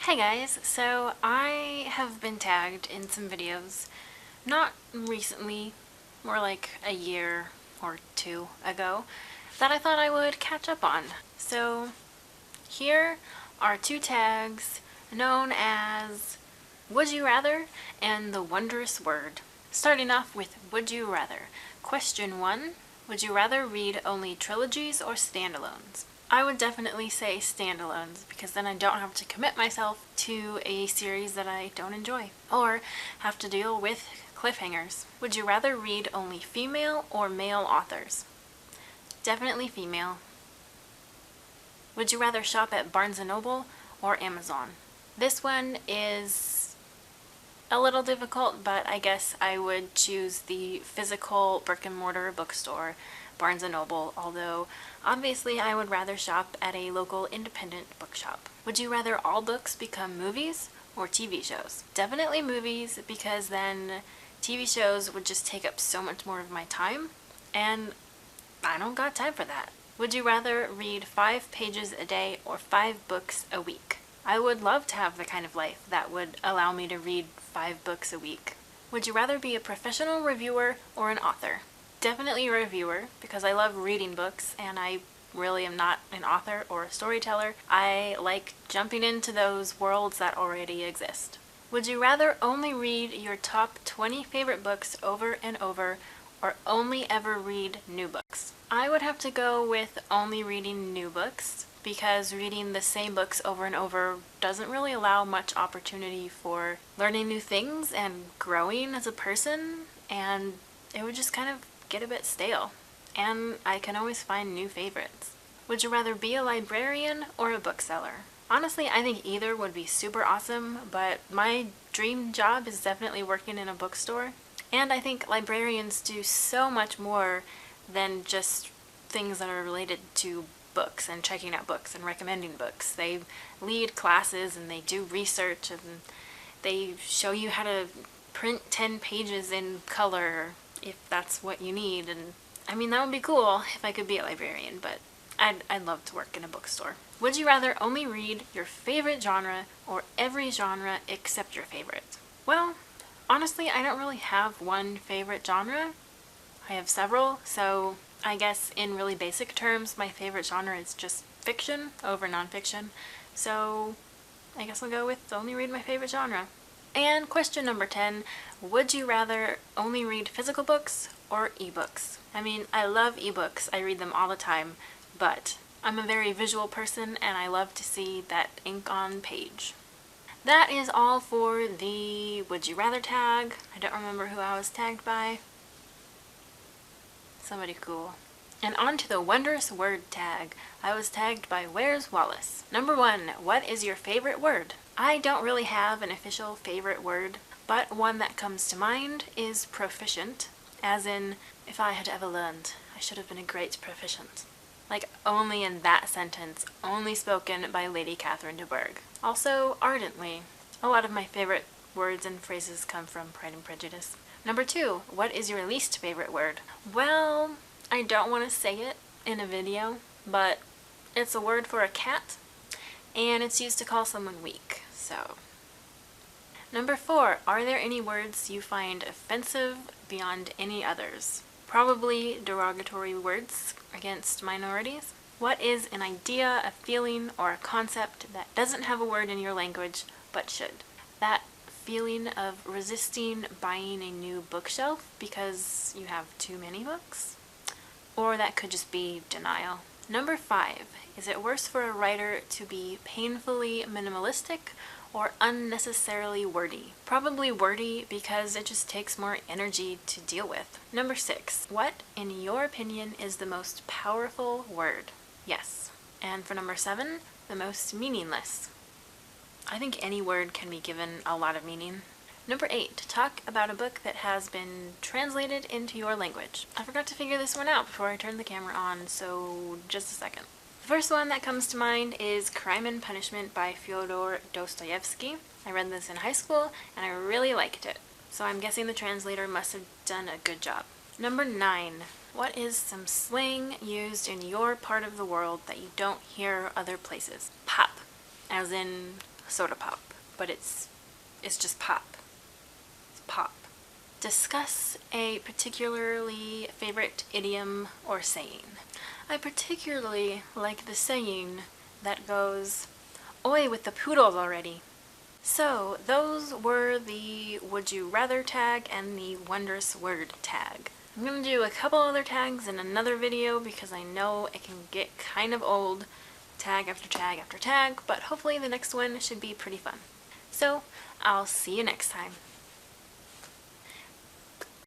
Hey guys, so I have been tagged in some videos, not recently, more like a year or two ago, that I thought I would catch up on. So here are two tags known as Would You Rather and the Wondrous Word. Starting off with Would You Rather. Question 1. Would you rather read only trilogies or standalones? I would definitely say standalones, because then I don't have to commit myself to a series that I don't enjoy, or have to deal with cliffhangers. Would you rather read only female or male authors? Definitely female. Would you rather shop at Barnes & Noble or Amazon? This one is a little difficult, but I guess I would choose the physical brick-and-mortar bookstore, Barnes & Noble, although obviously I would rather shop at a local independent bookshop. Would you rather all books become movies or TV shows? Definitely movies, because then TV shows would just take up so much more of my time, and I don't got time for that. Would you rather read 5 pages a day or 5 books a week? I would love to have the kind of life that would allow me to read 5 books a week. Would you rather be a professional reviewer or an author? Definitely a reviewer, because I love reading books and I really am not an author or a storyteller. I like jumping into those worlds that already exist. Would you rather only read your top 20 favorite books over and over, or only ever read new books? I would have to go with only reading new books, because reading the same books over and over doesn't really allow much opportunity for learning new things and growing as a person, and it would just kind of get a bit stale. And I can always find new favorites. Would you rather be a librarian or a bookseller? Honestly, I think either would be super awesome, but my dream job is definitely working in a bookstore. And I think librarians do so much more than just things that are related to books and checking out books and recommending books. They lead classes and they do research and they show you how to print 10 pages in color if that's what you need. And I mean, that would be cool if I could be a librarian, but I'd love to work in a bookstore. Would you rather only read your favorite genre or every genre except your favorite? Well, honestly, I don't really have one favorite genre. I have several, so I guess in really basic terms, my favorite genre is just fiction over nonfiction. So I guess I'll go with only read my favorite genre. And question number 10, would you rather only read physical books or ebooks? I mean, I love ebooks, I read them all the time, but I'm a very visual person and I love to see that ink on page. That is all for the Would You Rather tag. I don't remember who I was tagged by. Somebody cool. And on to the Wondrous Word tag. I was tagged by Where's Wallace. Number 1, what is your favorite word? I don't really have an official favorite word, but one that comes to mind is proficient, as in, if I had ever learned, I should have been a great proficient. Like, only in that sentence, only spoken by Lady Catherine de Bourgh. Also, ardently. A lot of my favorite words and phrases come from Pride and Prejudice. Number 2, what is your least favorite word? Well, I don't want to say it in a video, but it's a word for a cat, and it's used to call someone weak, so. Number 4, are there any words you find offensive beyond any others? Probably derogatory words against minorities. What is an idea, a feeling, or a concept that doesn't have a word in your language, but should? That feeling of resisting buying a new bookshelf because you have too many books? Or that could just be denial. Number 5, is it worse for a writer to be painfully minimalistic or unnecessarily wordy? Probably wordy, because it just takes more energy to deal with. Number 6, what, in your opinion, is the most powerful word? Yes. And for number 7, the most meaningless. I think any word can be given a lot of meaning. Number 8, talk about a book that has been translated into your language. I forgot to figure this one out before I turned the camera on, so just a second. The first one that comes to mind is Crime and Punishment by Fyodor Dostoevsky. I read this in high school and I really liked it, so I'm guessing the translator must have done a good job. Number 9, what is some slang used in your part of the world that you don't hear other places? Pop, as in soda pop, but it's just pop. It's pop. Discuss a particularly favorite idiom or saying. I particularly like the saying that goes, "Oi with the poodles already." So those were the Would You Rather tag and the Wondrous word tag. I'm going to do a couple other tags in another video because I know it can get kind of old, tag after tag after tag, but hopefully the next one should be pretty fun. So I'll see you next time.